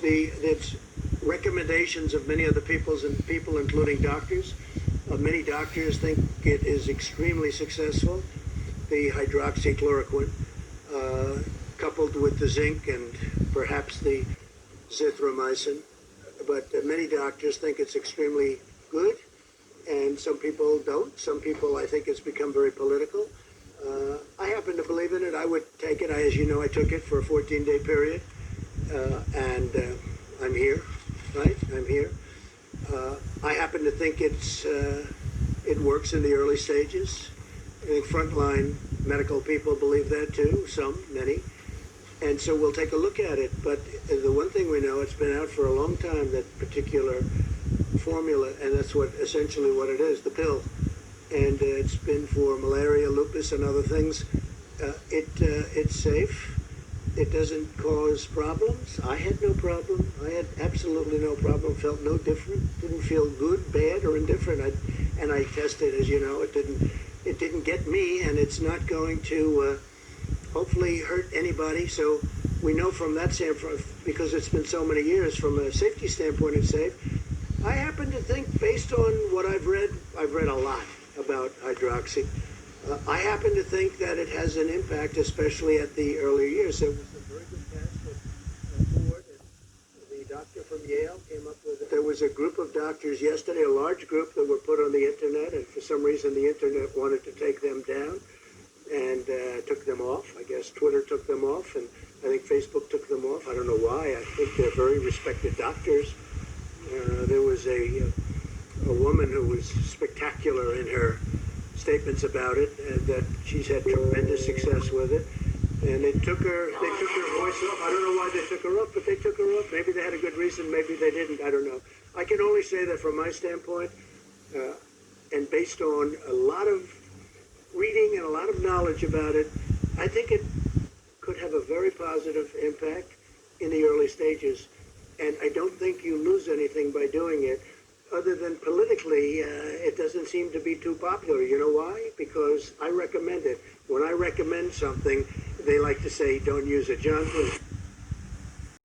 the recommendations of many other people, including doctors. Many doctors think it is extremely successful. The hydroxychloroquine, coupled with the zinc and perhaps the zithromycin, but many doctors think it's extremely good, and some people don't. Some people, I think, it's become very political. I happen to believe in it. I would take it. As you know, I took it for a 14-day period, and I'm here, right? I'm here. I happen to think it works in the early stages. I think frontline medical people believe that too, many. And so we'll take a look at it. But the one thing we know, it's been out for a long time, that particular formula, and that's essentially what it is, the pill. And it's been for malaria, lupus, and other things. It's safe. It doesn't cause problems. I had no problem. I had absolutely no problem. Felt no different. Didn't feel good, bad, or indifferent. I tested, as you know. It didn't get me, and it's not going to hopefully hurt anybody. So we know from that standpoint, because it's been so many years, from a safety standpoint, it's safe. I happen to think, based on what I've read a lot about hydroxy. I happen to think that it has an impact, especially at the earlier years. There was a very good test that Ford and the doctor from Yale came up with it. There was a group of doctors yesterday, a large group, that were put on the internet, and for some reason the internet wanted to take them down and took them off. I guess Twitter took them off, and I think Facebook took them off. I don't know why. I think they're very respected doctors. There was a woman who was spectacular in her statements about it, and that she's had tremendous success with it. And they took her voice off. I don't know why they took her off, but they took her off. Maybe they had a good reason, maybe they didn't. I don't know. I can only say that from my standpoint, and based on a lot of reading and a lot of knowledge about it, I think it could have a very positive impact in the early stages. And I don't think you lose anything by doing it, other than politically, it doesn't seem to be too popular. You know why? Because I recommend it. When I recommend something, they like to say, don't use it. John, please.